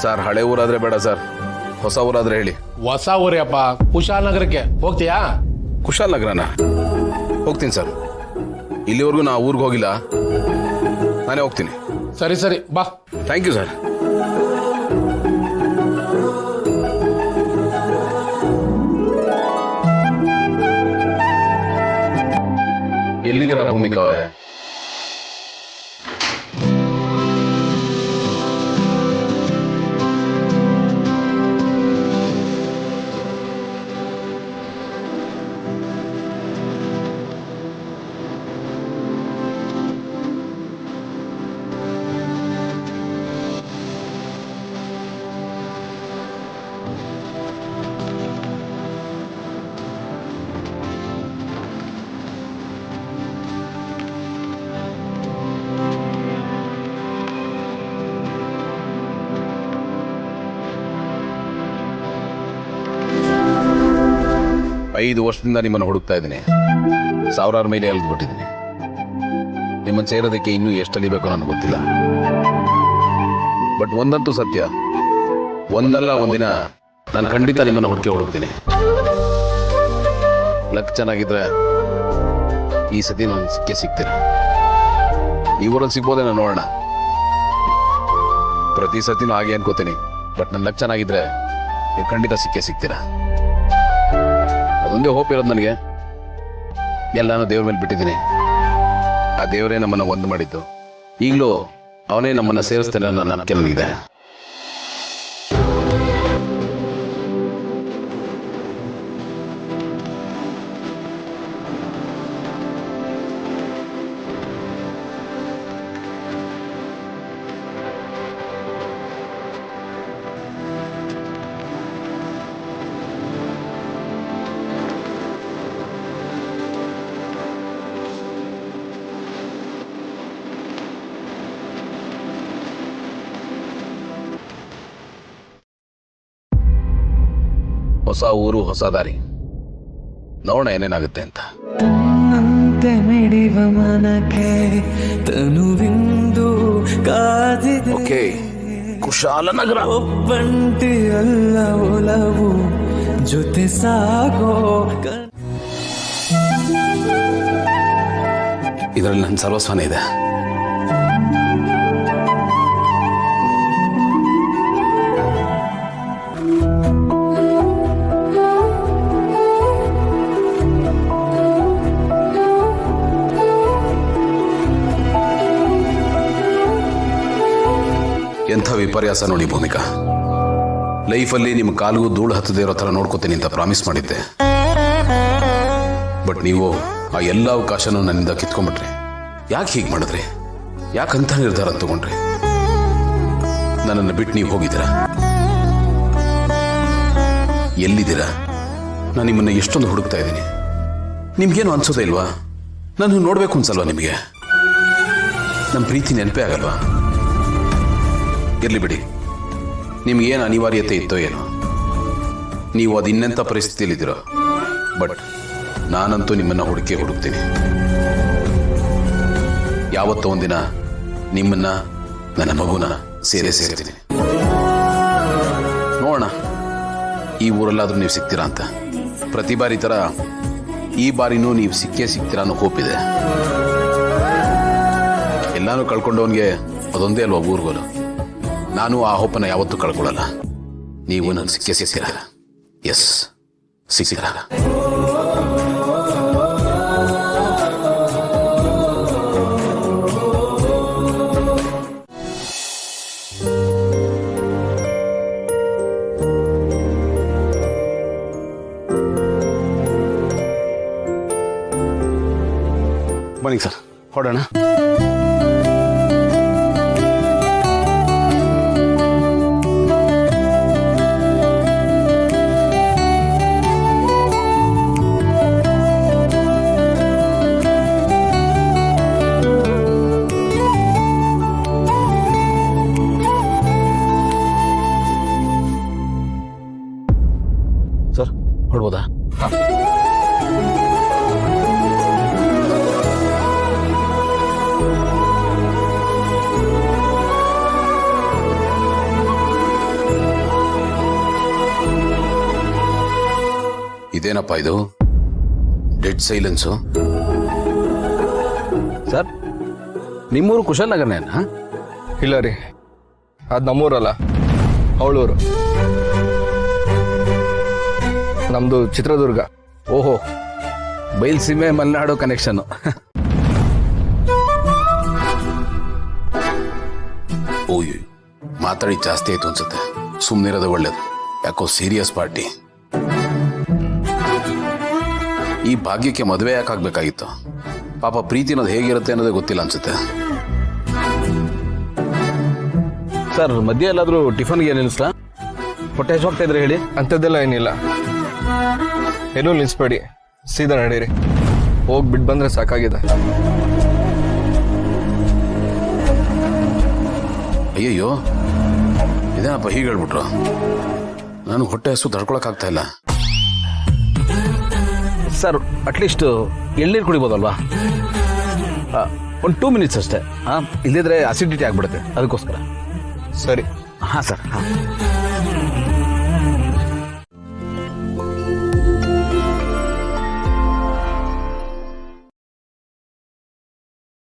Sir ಹಳೆ ಊರಾದ್ರೆ ಬೇಡ sir, ಹೊಸ ಊರಾದ್ರೆ ಹೇಳಿ. ಹೊಸ ಊರೇ ಅಪ್ಪ, ಕುಶಾಲನಗರಕ್ಕೆ ಹೋಗ್ತೀಯಾ? ಕುಶಾಲನಗರನ ಹೋಗ್ತೀನಿ ಸರ್. ಇಲ್ಲಿವರೆಗೂ ನಾ ಊರಿಗೆ ಹೋಗಿಲ್ಲ, ನಾನೇ ಹೋಗ್ತೀನಿ. ಸರಿ ಸರಿ ಬಾ. Thank you sir. ಎಲ್ಲಿದ್ದೀರಾ ಭೂಮಿಕಾ ಅವರೇ? ಐದು ವರ್ಷದಿಂದ ನಿಮ್ಮನ್ನು ಹುಡುಕ್ತಾ ಇದ್ದೀನಿ. ಸಾವಿರಾರು ಮೈಲಿ ಎಲ್ದು ಬಿಟ್ಟಿದ್ದೀನಿ. ನಿಮ್ಮನ್ನು ಸೇರೋದಕ್ಕೆ ಇನ್ನೂ ಎಷ್ಟು ಅಲಿಬೇಕು ನನಗೆ ಗೊತ್ತಿಲ್ಲ. ಬಟ್ ಒಂದಂತೂ ಸತ್ಯ, ಒಂದಲ್ಲ ಒಂದಿನ ನಾನು ಖಂಡಿತ ನಿಮ್ಮನ್ನು ಹುಡುಕ್ತೀನಿ. ಲಕ್ ಚೆನ್ನಾಗಿದ್ರೆ ಈ ಸತಿ ನಾನು ಸಿಗ್ತೀನಿ. ಈ ಊರಲ್ಲಿ ಸಿಗ್ಬೋದೇನೋ ನೋಡೋಣ. ಪ್ರತಿ ಸತಿನೂ ಹಾಗೆ ಅನ್ಕೋತೀನಿ, ಬಟ್ ನನ್ನ ಲಕ್ ಚೆನ್ನಾಗಿದ್ರೆ ನೀವು ಖಂಡಿತ ಸಿಗ್ತೀರಾ. ಅದೊಂದೇ ಹೋಪ್ ಇರೋದು ನನಗೆ. ಎಲ್ಲಾನು ದೇವ್ರ ಮೇಲೆ ಬಿಟ್ಟಿದ್ದೀನಿ. ಆ ದೇವರೇ ನಮ್ಮನ್ನು ಒಂದು ಮಾಡಿದ್ದು. ಈಗಲೂ ಅವನೇ ನಮ್ಮನ್ನು ಸೇರಿಸ್ತಾನೆ ಅನ್ನೋ ನಂಬಿಕೆ ನನಗಿದೆ. ಹೊಸ ಊರು, ಹೊಸ ದಾರಿ. ನೋಡೋಣ ಏನೇನಾಗುತ್ತೆ ಅಂತ. ನಂತೆ ಮಿಡಿವ ಮನಕ್ಕೆ ತನುವಿಂದು ಕಾದಿದೆ. ಓಕೆ, ಕುಶಾಲನಗರ. ಒಬ್ಬಂಟಿ ಅಲ್ಲ ಒಲವು ಜೊತೆ ಸಾಗೋ. ಇದರಲ್ಲಿ ನನ್ನ ಸರ್ವಸ್ವನೇ ಇದೆ. ಎಂಥ ವಿಪರ್ಯಾಸ ನೋಡಿ ಭೂಮಿಕಾ. ಲೈಫಲ್ಲಿ ನಿಮ್ಮ ಕಾಲಿಗೂ ಧೂಳು ಹತ್ತದೇ ಇರೋ ಥರ ನೋಡ್ಕೋತೀನಿ ಅಂತ ಪ್ರಾಮಿಸ್ ಮಾಡಿದ್ದೆ. ಬಟ್ ನೀವು ಆ ಎಲ್ಲ ಅವಕಾಶನೂ ನನ್ನಿಂದ ಕಿತ್ಕೊಂಡ್ಬಿಟ್ರಿ. ಯಾಕೆ ಹೀಗೆ ಮಾಡಿದ್ರಿ? ಯಾಕಂತ ನಿರ್ಧಾರ ತಗೊಂಡ್ರಿ? ನನ್ನನ್ನು ಬಿಟ್ಟು ನೀವು ಹೋಗಿದ್ದೀರಾ? ಎಲ್ಲಿದ್ದೀರಾ? ನಾನು ನಿಮ್ಮನ್ನು ಎಷ್ಟೊಂದು ಹುಡುಕ್ತಾ ಇದ್ದೀನಿ. ನಿಮ್ಗೇನು ಅನ್ಸೋದೇ ಇಲ್ವಾ? ನಾನು ನೋಡ್ಬೇಕು ಅನ್ಸಲ್ವಾ ನಿಮಗೆ? ನಮ್ಮ ಪ್ರೀತಿ ನೆನಪೇ ಆಗಲ್ವಾ? ಇರ್ಲಿ ಬಿಡಿ, ನಿಮ್ಗೇನು ಅನಿವಾರ್ಯತೆ ಇತ್ತೋ ಏನೋ, ನೀವು ಅದು ಇನ್ನೆಂಥ ಪರಿಸ್ಥಿತಿಯಲ್ಲಿದ್ದೀರೋ. ಬಟ್ ನಾನಂತೂ ನಿಮ್ಮನ್ನು ಹುಡುಕ್ತೀನಿ. ಯಾವತ್ತೋ ಒಂದಿನ ನಿಮ್ಮನ್ನ, ನನ್ನ ಮಗುನ ಸೇರ್ತೀನಿ. ನೋಡೋಣ ಈ ಊರಲ್ಲಾದ್ರೂ ನೀವು ಸಿಗ್ತೀರಾ ಅಂತ. ಪ್ರತಿ ಬಾರಿ ಥರ ಈ ಬಾರಿನೂ ನೀವು ಸಿಗ್ತೀರಾ ಅನ್ನೋ ಹೋಪಿದೆ. ಎಲ್ಲಾನು ಕಳ್ಕೊಂಡವನಿಗೆ ಅದೊಂದೇ ಅಲ್ವಾ ಊರುಗೋಲು. ನಾನು ಆ ಹೋಪನ್ನ ಯಾವತ್ತೂ ಕಳ್ಕೊಳ್ಳಲ್ಲ. ನೀವು ನನ್ನ ಸಿಗ್ತೀರಾ? ಎಸ್, ಸಿಗ್ತೀರಾ? ಬನ್ನಿ ಸರ್, ಹೊಡೋಣ. ಸರ್ ಹೊಡ್ಬೋದಾ? ಇದೇನಪ್ಪ ಇದು ಡೆಡ್ ಸೈಲೆನ್ಸು? ಸರ್ ನಿಮ್ಮೂರು ಕುಶಾಲನಗರನೇನಾ? ಇಲ್ಲ ರೀ, ಅದು ನಮ್ಮೂರಲ್ಲ, ಅವಳೂರು. ನಮ್ಮದು ಚಿತ್ರದುರ್ಗ. ಓಹೋ, ಬಯಲ್ಸೀಮೆ ಮಲೆನಾಡು ಕನೆಕ್ಷನ್. ಓಯ್, ಮಾತಾಡಿ ಜಾಸ್ತಿ ಆಯ್ತು ಅನ್ಸುತ್ತೆ. ಸುಮ್ಮನಿರೋದು ಒಳ್ಳೇದು. ಯಾಕೋ ಸೀರಿಯಸ್ ಪಾರ್ಟಿ. ಈ ಭಾಗ್ಯಕ್ಕೆ ಮದುವೆ ಯಾಕಾಗಬೇಕಾಗಿತ್ತು? ಪಾಪ ಪ್ರೀತಿ ಅನ್ನೋದು ಹೇಗಿರುತ್ತೆ ಅನ್ನೋದೇ ಗೊತ್ತಿಲ್ಲ ಅನ್ಸುತ್ತೆ. ಸರ್ ಮಧ್ಯೆ ಎಲ್ಲಾದರೂ ಟಿಫನ್ಗೆ ನಿಲ್ಲಿಸ್ಲಾ? ಹೊಟ್ಟೆ ಹೋಗ್ತಾ ಇದ್ರೆ ಹೇಳಿ. ಅಂಥದ್ದೆಲ್ಲ ಏನಿಲ್ಲ, ಏನೂ ನಿಲ್ಲಿಸ್ಬೇಡಿ, ಸೀದಾ ನಡೀರಿ. ಹೋಗಿ ಬಿಟ್ಟು ಬಂದರೆ ಸಾಕಾಗಿದೆ. ಅಯ್ಯಯ್ಯೋ, ಇದೇನಪ್ಪ ಹೀಗೆ ಹೇಳ್ಬಿಟ್ರು? ನಾನು ಹೊಟ್ಟೆ ಹಸು ತಡ್ಕೊಳಕ್ಕಾಗ್ತಾ ಇಲ್ಲ. ಸರ್ ಅಟ್ಲೀಸ್ಟ್ ಎಳ್ನೀರು ಕುಡಿಬೋದಲ್ವಾ? ಒಂದು 2 ಮಿನಿಟ್ಸ್ ಅಷ್ಟೇ. ಇಲ್ಲದಿದ್ರೆ ಅಸಿಡಿಟಿ ಆಗ್ಬಿಡುತ್ತೆ, ಅದಕ್ಕೋಸ್ಕರ. ಸರಿ. ಹಾಂ ಸರ್, ಹಾಂ.